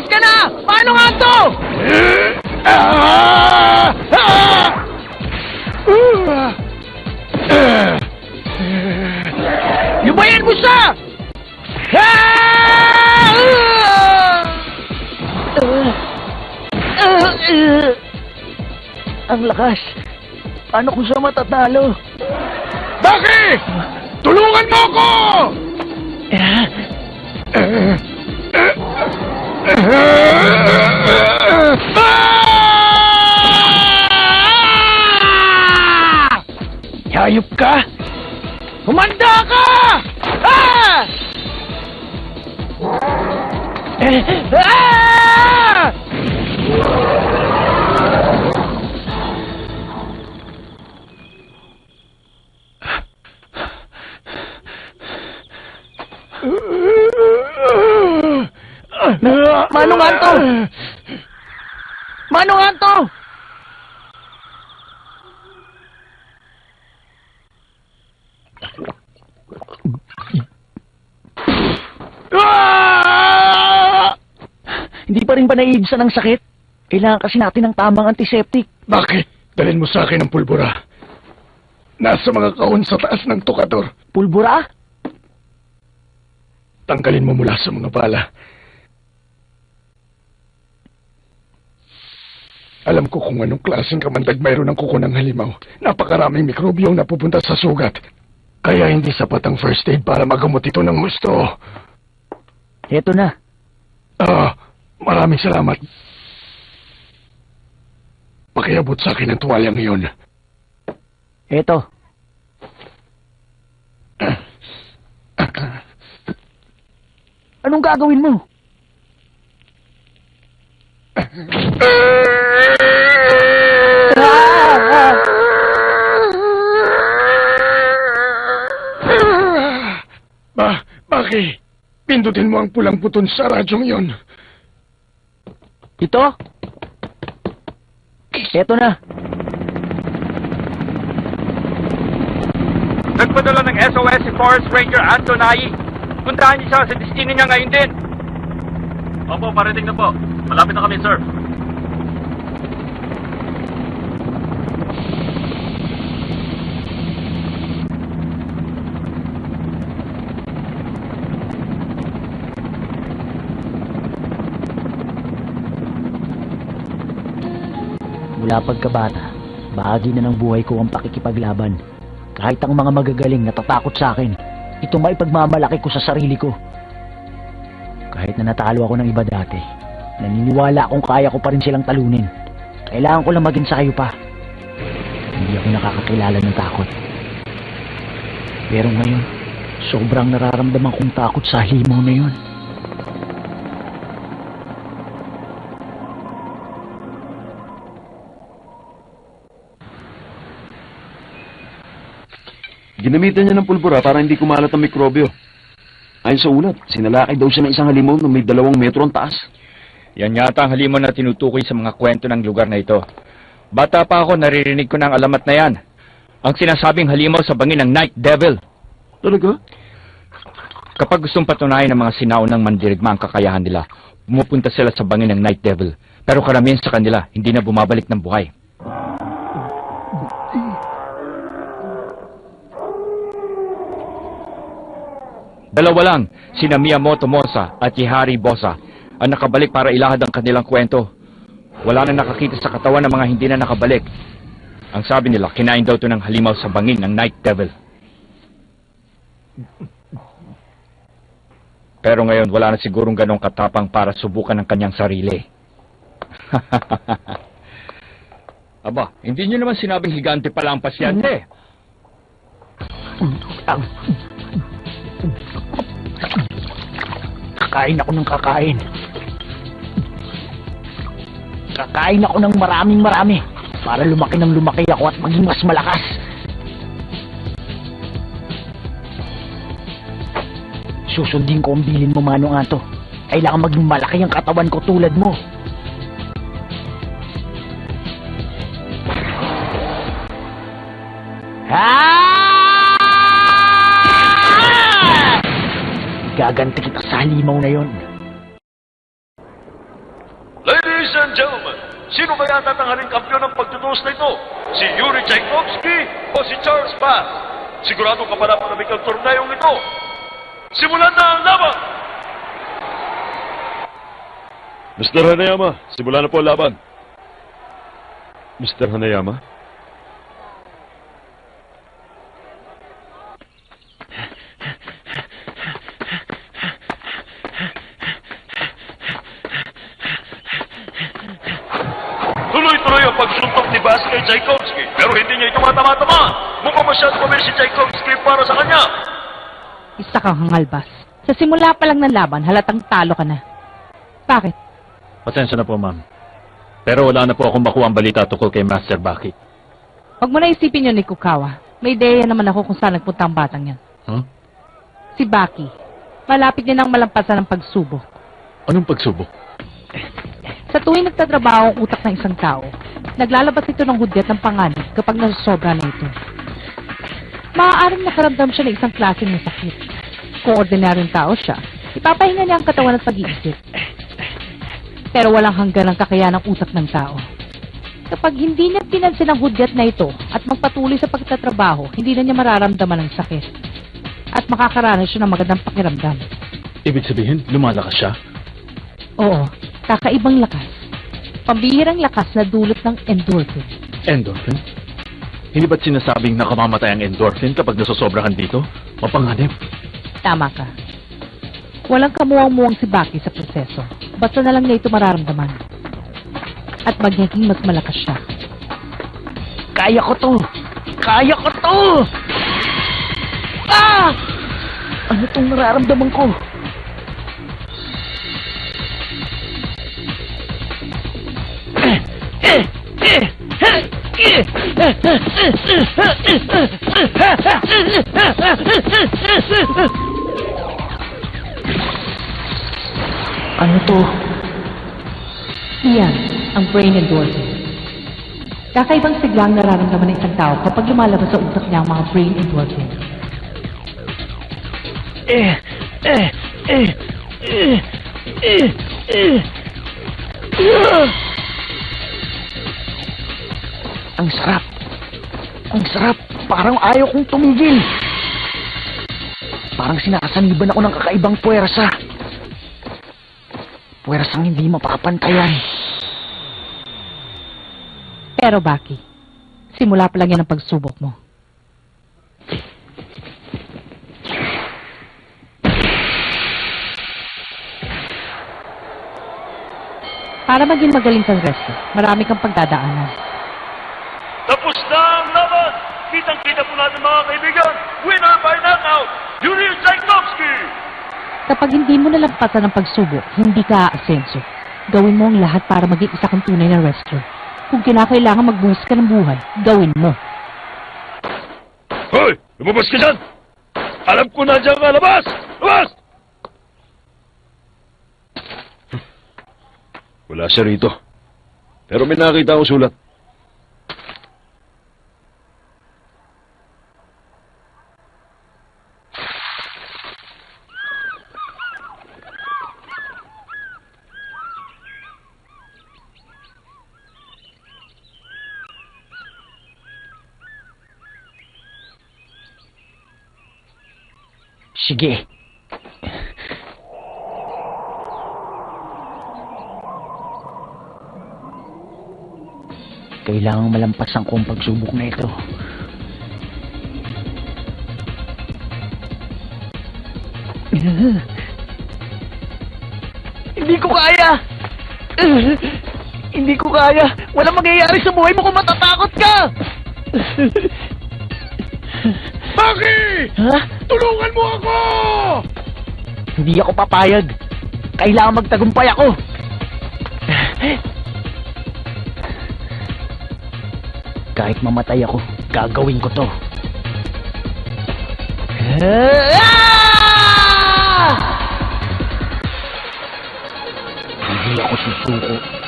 ka na! Paano nga to? Lumayan mo siya! Ang lakas. Paano kung siya matatalo? Baki! Tulungan mo ako! Hayop ka? Humanda ka! Ah! Ah! Manong Anto! Manong Anto! Hindi pa rin ba naiibsan ng sakit? Kailangan kasi natin ng tamang antiseptic. Bakit? Dalhin mo sa akin ang pulbura. Nasa mga kahon sa taas ng tukador. Pulbura? Tanggalin mo mula sa mga bala. Alam ko kung anong klaseng kamandag mayroon ng kuko ng halimaw. Napakaraming mikrobyo ang napupunta sa sugat. Kaya hindi sapat ang first aid para magamot ito ng gusto. Eto na. Maraming salamat. Pakiabot sa akin ang tuwalya ngayon. Eto. Anong gagawin mo? Baki, pindutin mo ang pulang buton sa radyong yon. Ito? Eto na. Nagpadala ng SOS si Forest Ranger Antonai. Puntahan niyo siya sa destino niya ngayon din. Opo, parating na po. Malapit na kami, sir. Mula pagkabata, bahagi na ng buhay ko ang pakikipaglaban. Kahit ang mga magagaling natatakot sa akin, ito maipagmamalaki ko sa sarili ko. Kahit na natalo ako ng iba dati, naniniwala akong kaya ko pa rin silang talunin. Kailangan ko lang maging sayo pa. Hindi ako nakakakilala ng takot. Pero ngayon, sobrang nararamdaman kong takot sa halimaw na yun. Ginamitan niya ng pulbura para hindi kumalat ang mikrobyo. Ayon sa ulat, sinalakay daw siya ng isang halimaw na may 2 metro ang taas. Yan yata ang halimaw na tinutukoy sa mga kwento ng lugar na ito. Bata pa ako, naririnig ko ng alamat na yan. Ang sinasabing halimaw sa bangin ng Night Devil. Talaga? Kapag gustong patunayan ng mga sinaunang mandirigma ang kakayahan nila, pumupunta sila sa bangin ng Night Devil. Pero karamihan sa kanila, hindi na bumabalik ng buhay. Dalawa lang, sina Miyamoto Mosa at Chihari Bosa ang nakabalik para ilahad ang kanilang kwento. Wala na nakakita sa katawan ng mga hindi na nakabalik. Ang sabi nila, kinain daw ito ng halimaw sa bangin ng Night Devil. Pero ngayon, wala na sigurong ganong katapang para subukan ng kanyang sarili. Aba, hindi nyo naman sinabing higante pala ang pasyente. Kakain ako ng kakain. Kakain ako ng marami para lumaki ng lumaki ako at maging mas malakas. Susundin ko ang bilin mo, Manong Anto. Kailangan maging malaki ang katawan ko tulad mo. Gaganti kita sa halimaw na yon. natatanghaling kampiyon ng pagtutuos na ito? Si Yuri Tchaikovsky o si Charles Bass? Sigurado ka para panamig ang turnayong ito. Simulan na ang laban! Mr. Hanayama, simula na po ang laban. Mr. Hanayama? Tuloy-tuloy ang pagsuntok ni Bass kay Tchaikovsky, pero hindi niya ito matama-tamaan. Mukhang masyadong mabilis si Tchaikovsky para sa kanya. Isa kang hangal, Bass. Sa simula pa lang ng laban, halatang talo ka na. Bakit? Pasensya na po, ma'am. Pero wala na po akong makuha ang balita tungkol kay Master Baki. Huwag mo na isipin yun, Ikukawa. May ideya naman ako kung saan nagpunta ang batang yan. Huh? Si Baki. Malapit din ang malampasan ng pagsubok. Anong pagsubok? Sa tuwing nagtatrabaho ang utak ng isang tao, naglalabas ito ng hudyat ng panganib kapag nasosobra na ito. Maaaring nakaramdam siya ng isang klaseng ng sakit. Kung ordinaryong tao siya, ipapahinga niya ang katawan at pag-iisip. Pero walang hanggan ang kakayahan ng utak ng tao. Kapag hindi niya pinansin ang hudyat na ito at magpatuloy sa pagtatrabaho, hindi na niya mararamdaman ang sakit. At makakaranas siya ng magandang pakiramdam. Ibig sabihin, lumalakas siya? Oo, kakaibang lakas. Pambihirang lakas na dulot ng endorphin. Endorphin? Hindi ba't sinasabing nakamamatay ang endorphin kapag nasosobrahan dito? Mapanganib. Tama ka. Walang kamuwang-muwang si Baki sa proseso. Basta na lang niya ito mararamdaman. At magiging mas malakas siya. Kaya ko to! Kaya ko to! Ah! Ano tong nararamdaman ko? Ano to? Iyan, ang brain endorphin. Kakaibang siglang nararamdaman ng isang tao kapag lumalabas sa utak niya ang mga brain endorphin. Ang sarap! Ang sarap! Parang ayaw kong tumigil! Parang sinasaniban ako ng kakaibang puwersa. Puwersang hindi mapapantayan. Pero Baki, simula pa lang yan ang pagsubok mo. Para maging magaling kang wrestler, marami kang pagdadaanan. Tapos na ang laban! Kitang-kita po natin mga kaibigan! Winner by knockout! Yuri Tchaikovsky! Kapag hindi mo nalampasan ang pagsubok, hindi ka aasenso. Gawin mo ang lahat para maging isa kang tunay na wrestler. Kung kinakailangan magbuhos ka ng buhay, gawin mo. Hoy! Lumabas ka dyan! Alam ko na dyan ka! Labas! Labas! Wala siya rito. Pero may nakita akong sulat. Sige. Kailangang malampasan ko ang pagsubok na ito. Hindi ko kaya! Hindi ko kaya! Walang mangyayari sa buhay mo kung matatakot ka! Baki! Ha? Tulungan mo ako! Hindi ako papayag. Kailangan magtagumpay ako. Kahit mamatay ako, gagawin ko to. Hindi ako susuko.